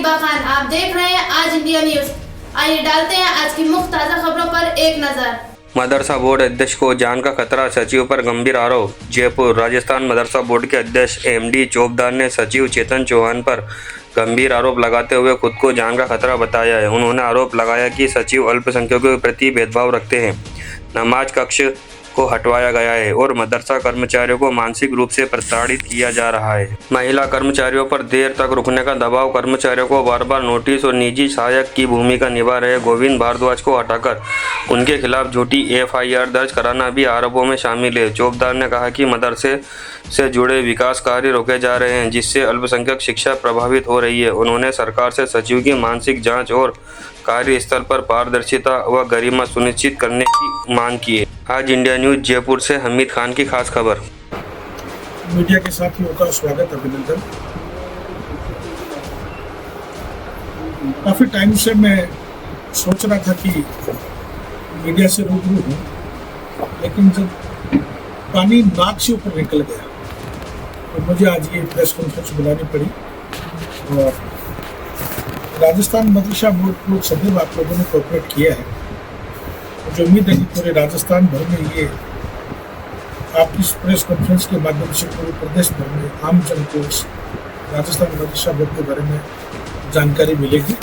हिबा खान। आप देख रहे हैं आज इंडिया न्यूज। आइए डालते हैं आज की मुख्य ताज़ा खबरों पर एक नज़र। मदरसा बोर्ड अध्यक्ष को जान का खतरा, सचिव पर गंभीर आरोप। जयपुर। राजस्थान मदरसा बोर्ड के अध्यक्ष एमडी चोपदार ने सचिव चेतन चौहान पर गंभीर आरोप लगाते हुए खुद को जान का खतरा बताया है। उन्होंने आरोप लगाया कि सचिव अल्पसंख्यकों के प्रति भेदभाव रखते हैं, नमाज कक्ष को हटवाया गया है और मदरसा कर्मचारियों को मानसिक रूप से प्रताड़ित किया जा रहा है। महिला कर्मचारियों पर देर तक रुकने का दबाव, कर्मचारियों को बार बार नोटिस और निजी सहायक की भूमिका निभा रहे गोविंद भारद्वाज को हटाकर उनके खिलाफ झूठी एफआईआर दर्ज कराना भी आरोपों में शामिल है। चौबदार ने कहा कि मदरसे से जुड़े विकास कार्य रोके जा रहे हैं, जिससे अल्पसंख्यक शिक्षा प्रभावित हो रही है। उन्होंने सरकार से सचिव की मानसिक जांच और कार्यस्थल पर पारदर्शिता व गरिमा सुनिश्चित करने की मांग की है। आज इंडिया न्यूज जयपुर से हमीद खान की खास खबर। मीडिया के साथियों का स्वागत, अभिनंदन। काफी टाइम से मैं सोच रहा था कि मीडिया से रूबरू हूँ, लेकिन जब पानी नाक से ऊपर निकल गया तो मुझे आज ये प्रेस कॉन्फ्रेंस बुलानी पड़ी। और राजस्थान मदरसा बोर्ड को सदैव आप लोगों ने कोऑपरेट किया है। मुझे उम्मीद है कि पूरे राजस्थान भर में ये आपकी इस प्रेस कॉन्फ्रेंस के माध्यम से पूरे प्रदेश भर में आम जन को इस राजस्थान मदरसा बोर्ड के बारे में जानकारी मिलेगी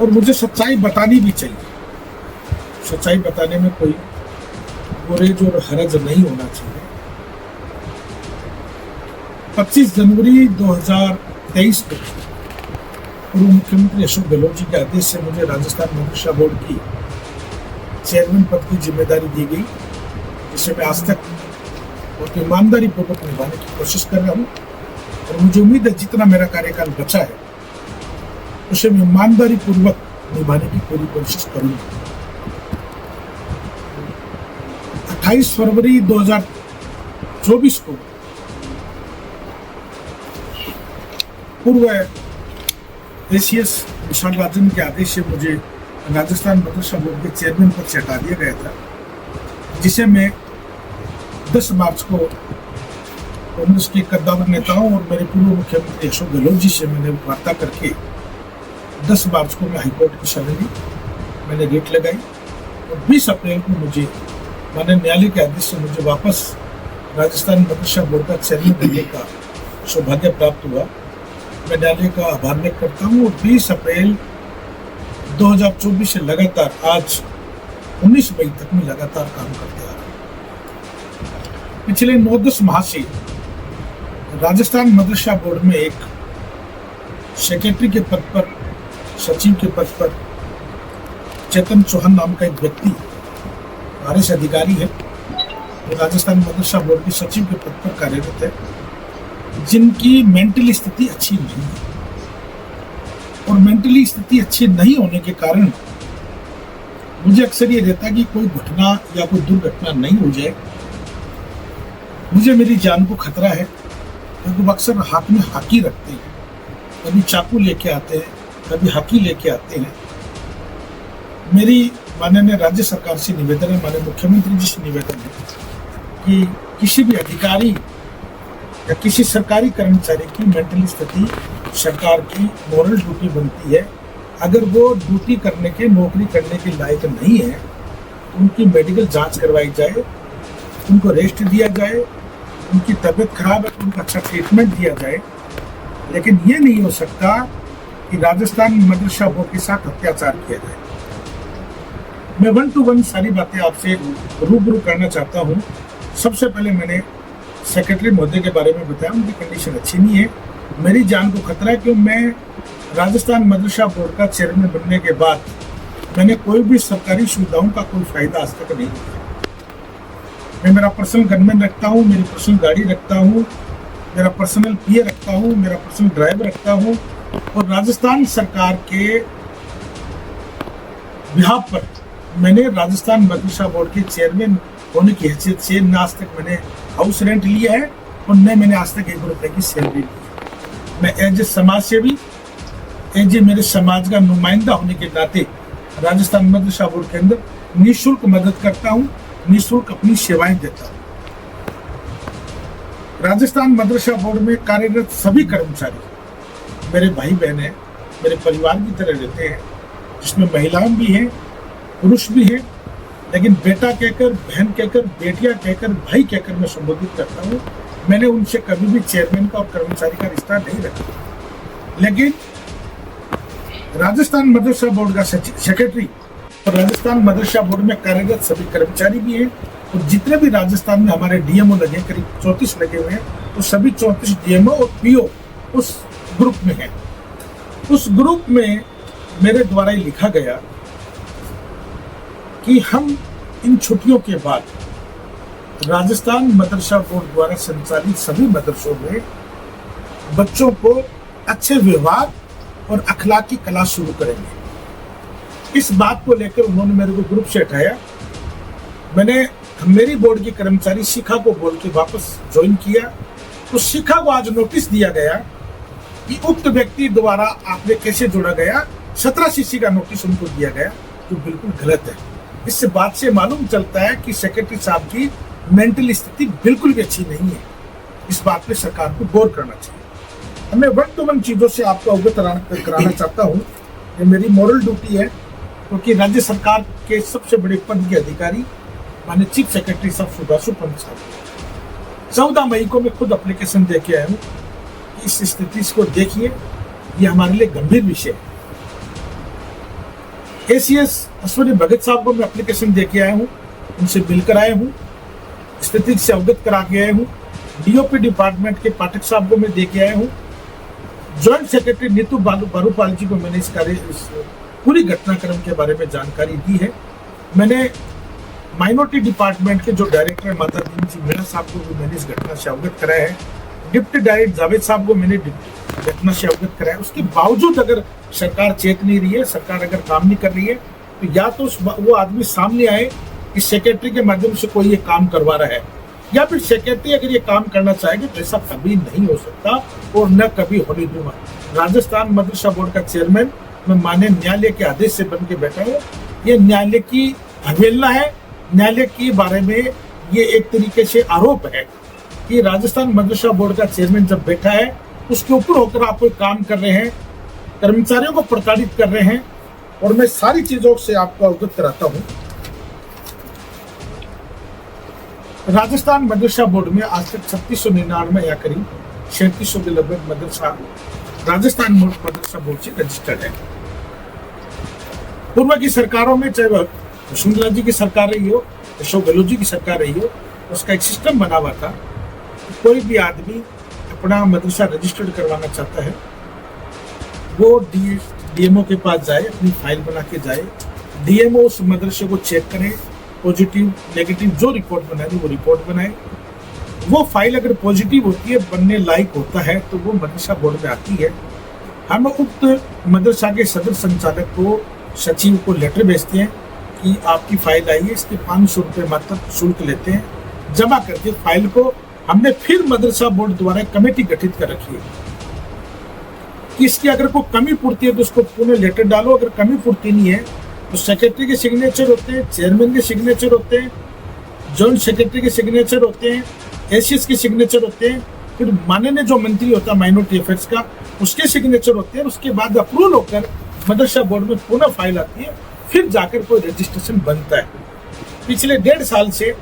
और मुझे सच्चाई बतानी भी चाहिए। सच्चाई बताने में कोई गुरेज और हरज नहीं होना चाहिए। 25 जनवरी 2023 को पूर्व मुख्यमंत्री अशोक गहलोत जी के आदेश से मुझे राजस्थान मदरसा बोर्ड की चेयरमैन पद की जिम्मेदारी दी गई, जिसे मैं आज तक बहुत ईमानदारी पूर्वक निभाने की कोशिश कर रहा हूँ। और मुझे उम्मीद है जितना मेरा कार्यकाल बचा है उसे मैं ईमानदारी पूर्वक निभाने की पूरी कोशिश करूंगा। 28 फरवरी 2024 को पूर्व एसीएस विशाल राजन के आदेश से मुझे राजस्थान मदरसा बोर्ड के चेयरमैन पद से हटा दिया गया था, जिसे मैं 10 मार्च को कांग्रेस के कद्दावर नेताओं और मेरे पूर्व मुख्यमंत्री अशोक गहलोत जी से मैंने वार्ता करके 10 मार्च को मैं हाईकोर्ट की शरण ली। मैंने रिट लगाई और 20 अप्रैल को मुझे माननीय न्यायालय के आदेश से मुझे वापस राजस्थान मदरसा बोर्ड का चेयरमैन बनने का सौभाग्य प्राप्त हुआ। मैं न्यायालय का आभार व्यक्त करता हूँ। और 20 अप्रैल 2024 से लगातार आज 19 मई तक मैं लगातार काम करते आ रहा हूँ। पिछले 9-10 माह से राजस्थान मदरसा बोर्ड में एक सेक्रेटरी के पद पर, सचिव के पद पर चेतन चौहान नाम का एक व्यक्ति आरएस अधिकारी है, तो राजस्थान मदरसा बोर्ड के सचिव के पद पर कार्यरत है, जिनकी मेंटली स्थिति अच्छी नहीं है। और मेंटली स्थिति अच्छी नहीं होने के कारण मुझे अक्सर ये रहता है कि कोई घटना या कोई दुर्घटना नहीं हो जाए। मुझे मेरी जान को खतरा है, क्योंकि वो अक्सर हाथ में हाकी रखते हैं, कभी चाकू लेके आते हैं, कभी हाकी लेके आते हैं। मेरी माननीय राज्य सरकार से निवेदन है, माननीय मुख्यमंत्री जी से निवेदन है कि किसी भी अधिकारी या किसी सरकारी कर्मचारी की मेंटली स्थिति सरकार की मॉरल ड्यूटी बनती है। अगर वो ड्यूटी करने के, नौकरी करने के लायक नहीं है तो उनकी मेडिकल जांच करवाई जाए, उनको रेस्ट दिया जाए। उनकी तबीयत खराब है तो उनको अच्छा ट्रीटमेंट दिया जाए। लेकिन ये नहीं हो सकता कि राजस्थान मदरसा बोर्ड के साथ अत्याचार किया जाए। मैं 1 to 1 सारी बातें आपसे रूबरू करना चाहता हूँ। सबसे पहले मैंने सेक्रेटरी महोदय के बारे में बताया, उनकी कंडीशन अच्छी नहीं है, मेरी जान को खतरा है। क्योंकि मैं राजस्थान मदरसा बोर्ड का चेयरमैन बनने के बाद मैंने कोई भी सरकारी सुविधाओं का कोई फायदा आज तक नहीं लिया। मैं मेरा पर्सनल गनमैन रखता हूँ, मेरी पर्सनल गाड़ी रखता हूँ, मेरा पर्सनल पीए रखता हूँ, मेरा पर्सनल ड्राइवर रखता हूँ। और राजस्थान सरकार के बिहाफ पर मैंने राजस्थान मदरसा बोर्ड के चेयरमैन होने की हैसियत से न आज तक मैंने हाउस रेंट लिया है और न मैंने आज तक 1 रुपए की सैलरी ली है। मैं एज ए समाज सेवी, एज ए मेरे समाज का नुमाइंदा होने के नाते राजस्थान मदरसा बोर्ड के अंदर निःशुल्क मदद करता हूँ, निःशुल्क अपनी सेवाएं देता हूँ। राजस्थान मदरसा बोर्ड में कार्यरत सभी कर्मचारी मेरे भाई बहन हैं, मेरे परिवार की तरह रहते हैं, जिसमें महिलाएं भी हैं, पुरुष भी हैं, लेकिन बेटा कहकर, बहन कहकर, बेटियां कहकर, भाई कहकर मैं संबोधित करता हूँ। मैंने उनसे कभी भी चेयरमैन का और कर्मचारी का रिश्ता नहीं रखा। लेकिन राजस्थान मदरसा बोर्ड का सेक्रेटरी और राजस्थान मदरसा बोर्ड में कार्यरत सभी कर्मचारी भी हैं, और जितने भी राजस्थान में हमारे डीएमओ लगे, करीब 34 लगे हुए हैं, तो सभी 34 डीएमओ और पीओ उस ग्रुप में हैं। उस ग्रुप में मेरे द्वारा ही लिखा गया कि हम इन छुट्टियों के बाद राजस्थान मदरसा बोर्ड द्वारा संचालित सभी मदरसों में बच्चों को अच्छे व्यवहार और अखलाकी क्लास शुरू करेंगे। इस बात को लेकर उन्होंने मेरे को ग्रुप से हटाया। मैंने मेरी बोर्ड के कर्मचारी शिखा को बोल के वापस ज्वाइन किया, तो शिखा को आज नोटिस दिया गया कि उक्त व्यक्ति द्वारा आपने कैसे जोड़ा गया। 17 सीसी का नोटिस उनको दिया गया, जो बिल्कुल गलत है। इस बात से मालूम चलता है कि सेक्रेटरी साहब की मेंटल स्थिति बिल्कुल भी अच्छी नहीं है। इस बात पे सरकार को गौर करना चाहिए। मैं वन टू वन चीजों से आपको अवगत कराना चाहता हूँ। ये मेरी मॉरल ड्यूटी है, क्योंकि राज्य सरकार के सबसे बड़े पद के अधिकारी माननीय चीफ सेक्रेटरी साहब सुभाषु पंत साहब 14 मई को मैं खुद एप्लीकेशन दे के आया हूँ। इस स्थिति को देखिए, ये हमारे लिए गंभीर विषय है। एसीएस अश्विनी भगत साहब को मैं एप्लीकेशन दे के आया हूँ, उनसे मिलकर आया हूँ, स्थिति से अवगत करा के आया हूँ। डीओपी डिपार्टमेंट के पाठक साहब को मैं दे के आया हूँ। ज्वाइंट सेक्रेटरी नीतू बारूपाल जी को मैंने इस पूरी घटनाक्रम के बारे में जानकारी दी है। मैंने माइनॉरिटी डिपार्टमेंट के जो डायरेक्टर माता दीन जी मीणा साहब को भी मैंने इस घटना से अवगत कराया है। डिप्टी डायरेक्टर जावेद साहब को मैंने घटना से अवगत कराया। उसके बावजूद अगर सरकार चेत नहीं रही है, सरकार अगर काम नहीं कर रही है, तो या तो वो आदमी सामने आए कि सेक्रेटरी के माध्यम से कोई ये काम करवा रहा है, या फिर सेक्रेटरी अगर ये काम करना चाहेगी तो ऐसा कभी नहीं हो सकता और न कभी होने दूंगा। राजस्थान मदरसा बोर्ड का चेयरमैन मैं माननीय न्यायालय के आदेश से बन के बैठा हूँ। ये न्यायालय की अवहेलना है। न्यायालय के बारे में ये एक तरीके से आरोप है कि राजस्थान मदरसा बोर्ड का चेयरमैन जब बैठा है, उसके ऊपर होकर आप कोई काम कर रहे हैं, कर्मचारियों को प्रताड़ित कर रहे हैं। और मैं सारी चीजों से आपको अवगत कराता हूँ। राजस्थान मदरसा बोर्ड में आज तक 3699 या करीब 3700 के लगभग मदरसा राजस्थान मदरसा बोर्ड से रजिस्टर्ड है। पूर्व की सरकारों में, चाहे वह वसुंधरा जी की सरकार रही हो, अशोक गहलोत जी की सरकार रही हो, उसका एक सिस्टम बना हुआ था। कोई भी आदमी अपना मदरसा रजिस्टर्ड करवाना चाहता है, वो डीएमओ के पास जाए, अपनी फाइल बना के जाए, डीएमओ उस मदरसे को चेक करे, पॉजिटिव नेगेटिव जो रिपोर्ट बनाए वो रिपोर्ट बनाए। वो फाइल अगर पॉजिटिव होती है, बनने लायक होता है, तो वो मदरसा बोर्ड में आती है। हम उक्त मदरसा के सदर संचालक को, सचिव को लेटर भेजते हैं कि आपकी फाइल आई है, इसके 500 रुपये मात्र शुल्क लेते हैं। जमा करके फाइल को हमने फिर मदरसा बोर्ड द्वारा कमेटी गठित कर रखी है कि इसकी अगर कोई कमी पूर्ति है तो उसको पुनः लेटर डालो। अगर कमी पूर्ति नहीं है तो सेक्रेटरी के सिग्नेचर होते हैं, चेयरमैन के सिग्नेचर होते हैं, जॉइंट सेक्रेटरी के सिग्नेचर होते हैं, एसीएस के सिग्नेचर होते हैं, फिर माननीय जो मंत्री होता है माइनॉरिटी अफेयर्स का, उसके सिग्नेचर होते हैं। उसके बाद अप्रूवल होकर मदरसा बोर्ड में पुनः फाइल आती है, फिर जाकर कोई रजिस्ट्रेशन बनता है। पिछले 1.5 साल से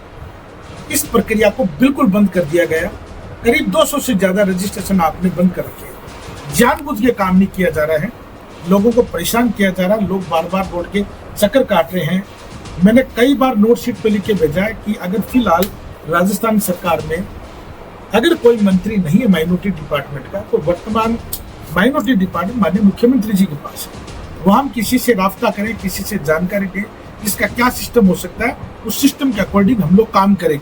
इस प्रक्रिया को बिल्कुल बंद कर दिया गया। करीब 200 से ज्यादा रजिस्ट्रेशन आपने बंद कर रखे हैं। जानबूझ के काम नहीं किया जा रहा है, लोगों को परेशान किया जा रहा है। लोग बार बार बोर्ड के चक्कर काट रहे हैं। मैंने कई बार नोट शीट पे लिख के भेजा है कि अगर फिलहाल राजस्थान सरकार में अगर कोई मंत्री नहीं है माइनॉरिटी डिपार्टमेंट का, तो वर्तमान माइनॉरिटी डिपार्टमेंट माननीय मुख्यमंत्री जी के पास है। वो हम किसी से राब्ता करें, किसी से जानकारी दें, इसका क्या सिस्टम हो सकता है, उस सिस्टम के अकॉर्डिंग हम लोग काम करें,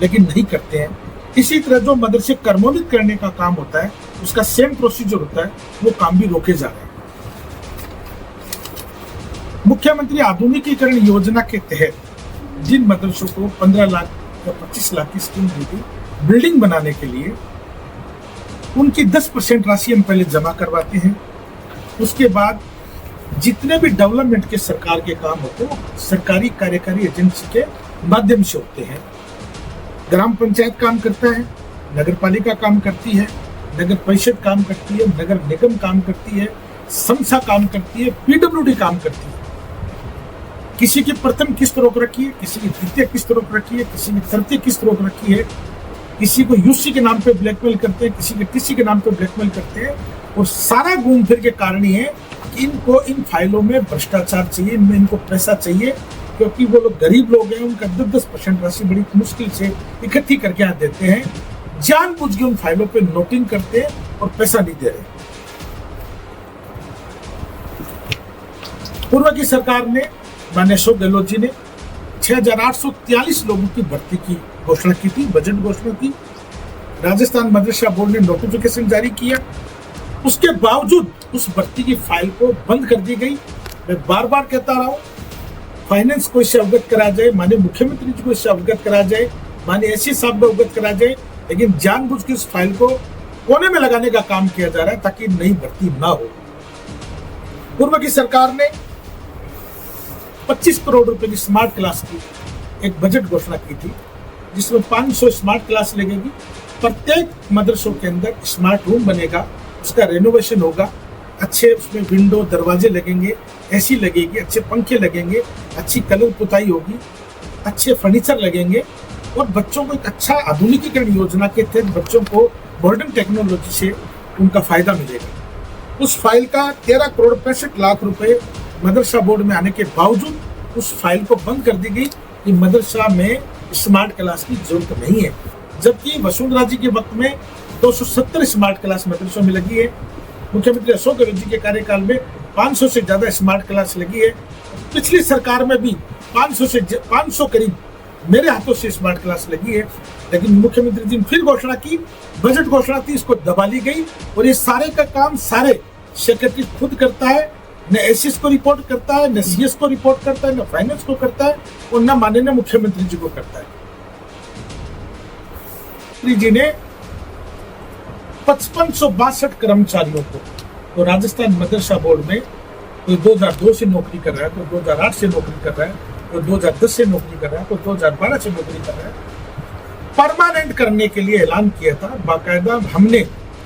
लेकिन नहीं करते हैं। इसी तरह जो मदरसे कर्मोन्वित करने का काम होता है, उसका सेम प्रोसीजर होता है, वो काम भी रोके जा रहे हैं। मुख्यमंत्री आधुनिकीकरण योजना के तहत जिन मदरसों को 15 लाख या 25 लाख की स्कीम दी थी बिल्डिंग बनाने के लिए, उनकी 10% राशि हम पहले जमा करवाते हैं। उसके बाद जितने भी डेवलपमेंट के सरकार के काम होते हैं वो सरकारी कार्यकारी एजेंसी के माध्यम से होते हैं। ग्राम पंचायत काम करता है, नगर पालिका काम करती है, नगर परिषद काम करती है, नगर निगम काम करती है, संस्था काम करती है, पीडब्ल्यूडी काम करती है। किसी की प्रथम किस्त रोक रखी है, किसी की द्वितीय किस्त रोक रखी है, किसी की तृतीय किस्त रोक रखी है, किसी को यूसी के नाम पे ब्लैकमेल करते हैं, किसी के टीसी के नाम पे ब्लैकमेल करते हैं। और सारा घूम फिर के कारण ही है कि इनको इन फाइलों में भ्रष्टाचार चाहिए, इनमें इनको पैसा चाहिए, क्योंकि वो लोग गरीब लोग हैं, उनका 10% राशि बड़ी मुश्किल से इकट्ठी करके यहाँ देते हैं, जानबूझ के उन फाइलों पे नोटिंग करते हैं और पैसा नहीं दे रहे। पूर्व की सरकार ने, माननीय अशोक गहलोत जी ने 6,843 लोगों की भर्ती की घोषणा की थी, बजट घोषणा की। राजस्थान मदरसा बोर्ड ने नोटिफिकेशन जारी किया, उसके बावजूद उस भर्ती की फाइल को बंद कर दी गई। मैं बार बार कहता रहा हूं, फाइनेंस को इससे अवगत करा जाए, माननीय मुख्यमंत्री जी को इससे अवगत करा जाए, माननीय एससी साहब को अवगत करा जाए, लेकिन जानबूझ के उस फाइल को कोने में लगाने का काम किया जा रहा है ताकि नई भर्ती ना हो। पूर्व की सरकार ने 25 करोड़ रुपए की स्मार्ट क्लास की एक बजट घोषणा की थी, जिसमें 500 स्मार्ट क्लास लगेगी। प्रत्येक मदरसों के अंदर स्मार्ट रूम बनेगा, उसका रेनोवेशन होगा, अच्छे उसमें विंडो दरवाजे लगेंगे, एसी लगेगी, अच्छे पंखे लगेंगे, अच्छी कलर पुताई होगी, अच्छे फर्नीचर लगेंगे और बच्चों को एक अच्छा आधुनिकीकरण योजना के तहत बच्चों को मॉडर्न टेक्नोलॉजी से उनका फायदा मिलेगा। उस फाइल का 13 करोड़ 65 लाख रुपए मदरसा बोर्ड में आने के बावजूद उस फाइल को बंद कर दी गई कि मदरसा में स्मार्ट क्लास की जरूरत नहीं है, जबकि वसुंधरा जी के वक्त में 270 स्मार्ट क्लास मदरसों में लगी है। मुख्यमंत्री अशोक गहलोत जी के कार्यकाल में 500 से ज्यादा स्मार्ट क्लास लगी है। पिछली सरकार में भी 500 करीब मेरे हाथों से स्मार्ट क्लास लगी है, लेकिन मुख्यमंत्री जी ने फिर घोषणा की, बजट घोषणा थी, इसको दबा ली गई। और ये सारे का काम सारे सेक्रेटरी खुद करता है, न एसएस को रिपोर्ट करता है, न सीएस को रिपोर्ट करता है, न फाइनेंस को करता है और न माननीय मुख्यमंत्री जी को करता है। जी ने 5562 कर्मचारियों को, तो राजस्थान मदरसा बोर्ड में कोई 2002 से नौकरी कर रहा है, कोई 2008 से नौकरी कर रहा है, कोई 2010 से नौकरी कर रहा है, कोई 2012 से नौकरी कर रहा है, परमानेंट करने के लिए ऐलान किया था। बाकायदा हमने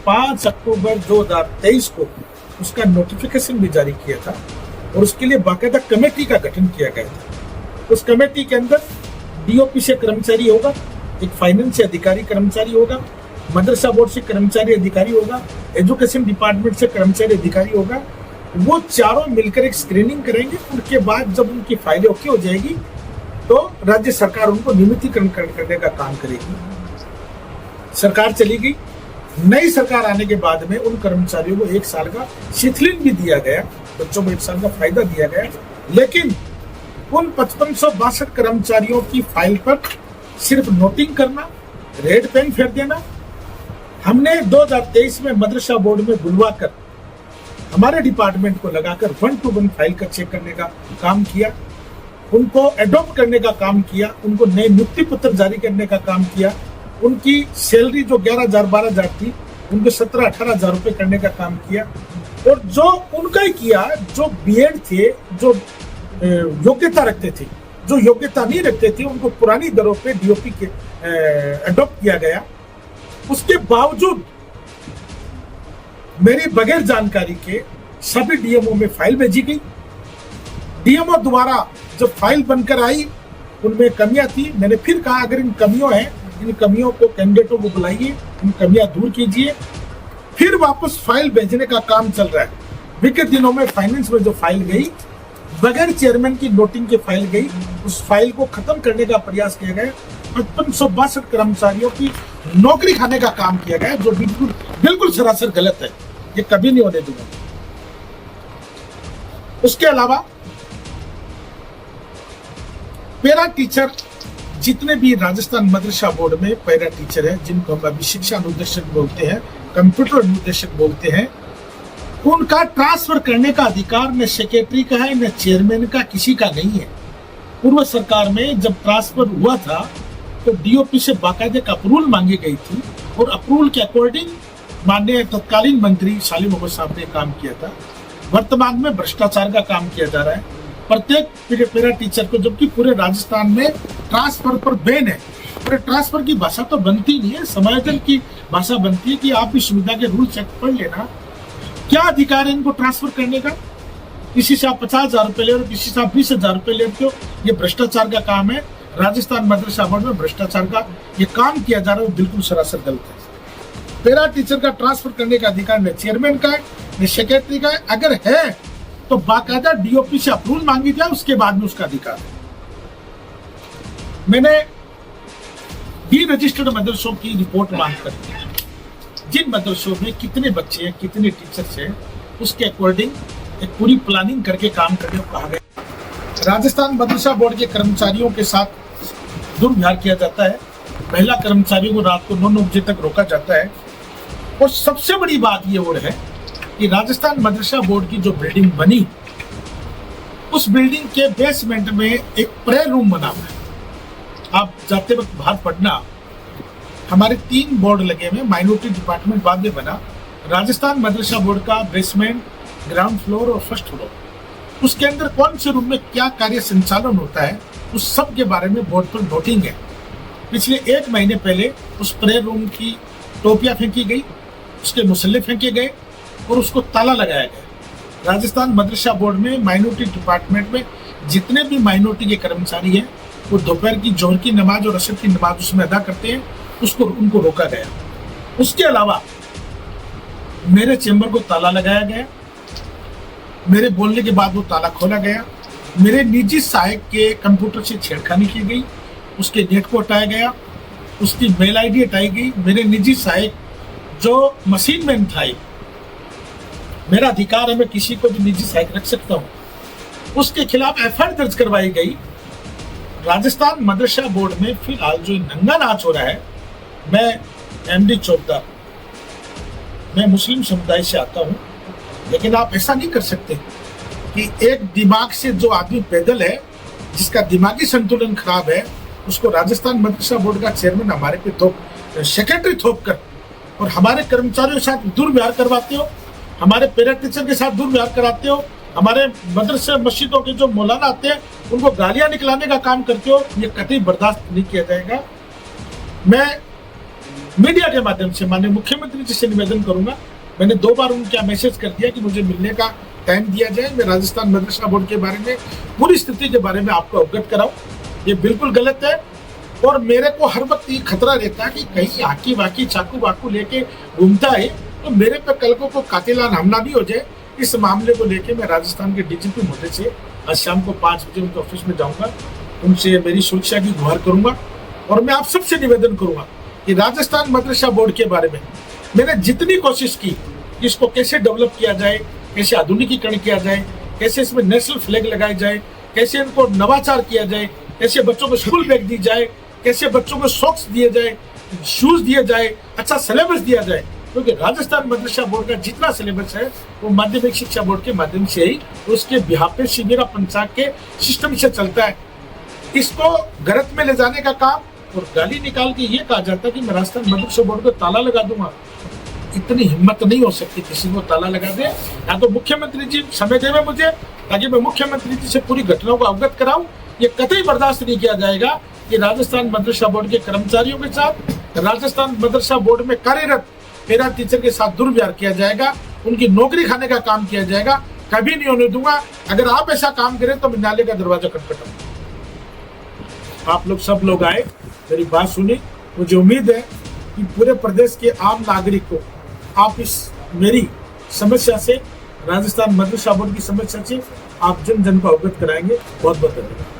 5 अक्टूबर 2023 को उसका नोटिफिकेशन भी जारी किया था और उसके लिए बाकायदा कमेटी का गठन किया गया था। उस कमेटी के अंदर डीओपी से कर्मचारी होगा, एक फाइनेंस से अधिकारी कर्मचारी होगा, मदरसा बोर्ड से कर्मचारी अधिकारी होगा, एजुकेशन डिपार्टमेंट से कर्मचारी अधिकारी होगा। वो चारों मिलकर एक स्क्रीनिंग करेंगे। उनके बाद जब उनकी फाइलें ओके हो जाएगी तो राज्य सरकार उनको नियमितीकरण करने का काम करेगी। सरकार चली गई, नई सरकार आने के बाद में उन कर्मचारियों को 1 साल का शिथिलन भी दिया गया, बच्चों को 1 साल का फायदा दिया गया, लेकिन उन 5562 कर्मचारियों की फाइल पर सिर्फ नोटिंग करना, रेड पेन फेर देना। हमने 2023 में मदरसा बोर्ड में बुलवाकर हमारे डिपार्टमेंट को लगाकर 1 to 1 फाइल का चेक करने का काम किया, उनको एडॉप्ट करने का काम किया, उनको नए नियुक्ति पत्र जारी करने का काम किया, उनकी सैलरी जो 11,000 12,000 थी उनको 17-18,000 रुपए करने का काम किया। और जो उनका ही किया, जो बीएड थे, जो योग्यता रखते थे, जो योग्यता नहीं रखते थे, उनको पुरानी दरों पे डीओपी के एडॉप्ट किया गया। उसके बावजूद मेरी बगैर जानकारी के सभी डीएमओ में फाइल भेजी गई। डीएमओ द्वारा जब फाइल बनकर आई उनमें कमियां थी। मैंने फिर कहा अगर इन कमियों हैं, इन कमियों को कैंडिडेटों को बुलाइए, इन कमियां दूर कीजिए। फिर वापस फाइल भेजने का काम चल रहा है। विगत दिनों में फाइनेंस में जो फाइल गई, बगैर चेयरमैन की नोटिंग की फाइल गई, उस फाइल को खत्म करने का प्रयास किया गया। 5562 कर्मचारियों की नौकरी खाने का काम किया गया, जो बिल्कुल सरासर गलत है। ये कभी नहीं होने दूंगा। उसके अलावा पैरा टीचर, जितने भी राजस्थान मदरसा बोर्ड में पैरा टीचर है, जिनको हम अभी शिक्षा अनुदेशक बोलते हैं, कंप्यूटर अनुदेशक बोलते हैं, उनका ट्रांसफर करने का अधिकार न सेक्रेटरी का है, न चेयरमैन का, किसी का नहीं है। पूर्व सरकार में जब ट्रांसफर हुआ था तो डीओपी से बाकायदे अप्रूवल मांगी गई थी और अप्रूवल के अकॉर्डिंग माननीय तत्कालीन मंत्री सालिम अहमद साहब ने काम किया था। वर्तमान में भ्रष्टाचार का काम किया जा रहा है प्रत्येक पैरा टीचर को, जबकि पूरे राजस्थान में ट्रांसफर पर बैन है। और ट्रांसफर की भाषा तो बनती नहीं है, समायोजन की भाषा बनती है कि आप इस सुविधा के रूल चेक पढ़ लेना। क्या अधिकार है इनको ट्रांसफर करने का? किसी से आप 50,000 रुपए ले रहे हो, किसी से आप 20,000 रुपए लेते हो, ये भ्रष्टाचार का काम है। राजस्थान मदरसा बोर्ड में भ्रष्टाचार का ये काम किया जा रहा है, बिल्कुल सरासर गलत है। पैरा टीचर का ट्रांसफर करने का अधिकार न चेयरमैन का है न सेक्रेटरी का है। अगर है तो बाकायदा डीओपी से अप्रूवल मांगी जाए, उसके बाद में उसका अधिकार है। मैंने डी रजिस्टर्ड मदरसों की रिपोर्ट मांग कर जिन मदरसों में कितने बच्चे हैं, कितने टीचर्स हैं, उसके अकॉर्डिंग एक पूरी प्लानिंग करके काम करने को कहा गया। राजस्थान मदरसा बोर्ड के कर्मचारियों के साथ दुर्व्यवहार किया जाता है। महिला कर्मचारियों को रात को 9 बजे तक रोका जाता है। और सबसे बड़ी बात ये और है कि राजस्थान मदरसा बोर्ड की जो बिल्डिंग बनी, उस बिल्डिंग के बेसमेंट में एक प्रेयर रूम बना हुआ है। आप जाते वक्त बाहर पढ़ना, हमारे 3 बोर्ड लगे हुए, माइनॉरिटी डिपार्टमेंट बाद में बना। राजस्थान मदरसा बोर्ड का बेसमेंट, ग्राउंड फ्लोर और फर्स्ट फ्लोर, उसके अंदर कौन से रूम में क्या कार्य संचालन होता है, उस सब के बारे में बोर्ड पर नोटिंग है। पिछले 1 महीने पहले उस प्रेयर रूम की टोपियां फेंकी गई, उसके मुसल्ले फेंके गए और उसको ताला लगाया गया। राजस्थान मदरसा बोर्ड में माइनॉरिटी डिपार्टमेंट में जितने भी माइनॉरिटी के कर्मचारी हैं, वो दोपहर की जोहर की नमाज और असर की नमाज उसमें अदा करते हैं, उनको रोका गया। उसके अलावा मेरे चेंबर को ताला लगाया गया, मेरे बोलने के बाद वो ताला खोला गया। मेरे निजी सहायक के कंप्यूटर से छेड़खानी की गई, उसके नेट को हटाया गया, उसकी मेल आईडी हटाई गई। मेरे निजी सहायक जो मशीन मैन था, मेरा अधिकार है, मैं किसी को भी निजी सहायक रख सकता हूँ, उसके खिलाफ एफआईआर दर्ज करवाई गई। राजस्थान मदरसा बोर्ड में फिलहाल जो नंगा नाच हो रहा है, मैं एमडी चौबदार, मैं मुस्लिम समुदाय से आता हूँ, लेकिन आप ऐसा नहीं कर सकते कि एक दिमाग से जो आदमी पैदल है, जिसका दिमागी संतुलन खराब है, उसको राजस्थान मदरसा बोर्ड का चेयरमैन हमारे पे सेक्रेटरी थोप कर और हमारे कर्मचारियों के साथ दुर्व्यवहार करवाते हो, हमारे पैरा टीचर के साथ दुर्व्यवहार कराते हो, हमारे मदरसे मस्जिदों के जो मौलाना आते हैं उनको गालियां निकलाने का काम करते हो। ये कतई बर्दाश्त नहीं किया जाएगा। मैं मीडिया के माध्यम से माननीय मुख्यमंत्री जी से निवेदन करूंगा, मैंने 2 बार उनका मैसेज कर दिया कि मुझे मिलने का टाइम दिया जाए, मैं राजस्थान मदरसा बोर्ड के बारे में पूरी स्थिति के बारे में आपको अवगत कराऊं। ये बिल्कुल गलत है और मेरे को हर वक्त ये खतरा रहता है कि कहीं आकी वाकी चाकू वाकू लेके घूमता है तो मेरे पे कल को कातिलाना हमला नहीं हो जाए। इस मामले को लेके मैं राजस्थान के डीजीपी महोदय से आज शाम को 5 बजे उनके ऑफिस में जाऊंगा, उनसे मेरी सुरक्षा की गुहार करूंगा और मैं आप सबसे निवेदन करूंगा कि राजस्थान मदरसा बोर्ड के बारे में मैंने जितनी कोशिश की, इसको कैसे डेवलप किया जाए, कैसे आधुनिकीकरण किया जाए, कैसे इसमें नेशनल फ्लैग लगाए जाए, कैसे इनको नवाचार किया जाए, कैसे बच्चों को स्कूल बैग दी जाए, कैसे बच्चों को सॉक्स दिए जाए, शूज दिए जाए, अच्छा सिलेबस दिया जाए, क्योंकि राजस्थान मदरसा बोर्ड का जितना सिलेबस है वो माध्यमिक शिक्षा बोर्ड के माध्यम से ही उसके बिहार पे शिविरा पंचायत के सिस्टम से चलता है। इसको गलत में ले जाने का काम और गाली निकाल के ये कहा जाता है कि मैं राजस्थान मदरसा बोर्ड को ताला लगा दूंगा, इतनी हिम्मत नहीं हो सकती किसी को ताला लगा दे। या तो मुख्यमंत्री जी समय देवे मुझे, ताकि मैं मुख्यमंत्री जी से पूरी घटनाओं को अवगत कराऊं। ये कतई बर्दाश्त नहीं किया जाएगा कि राजस्थान मदरसा बोर्ड के कर्मचारियों के साथ, राजस्थान मदरसा बोर्ड में कार्यरत पैरा टीचर के साथ दुर्व्यवहार किया जाएगा, उनकी नौकरी खाने का काम किया जाएगा। कभी नहीं होने दूंगा। अगर आप ऐसा काम करें तो मैं नाले का दरवाजा खटखटाऊंगा। आप लोग सब लोग आए, मेरी बात सुनी। मुझे उम्मीद है कि पूरे प्रदेश के आम नागरिक को आप इस मेरी समस्या से, राजस्थान मदरसा बोर्ड की समस्या से आप जन जन को अवगत कराएंगे। बहुत बहुत धन्यवाद।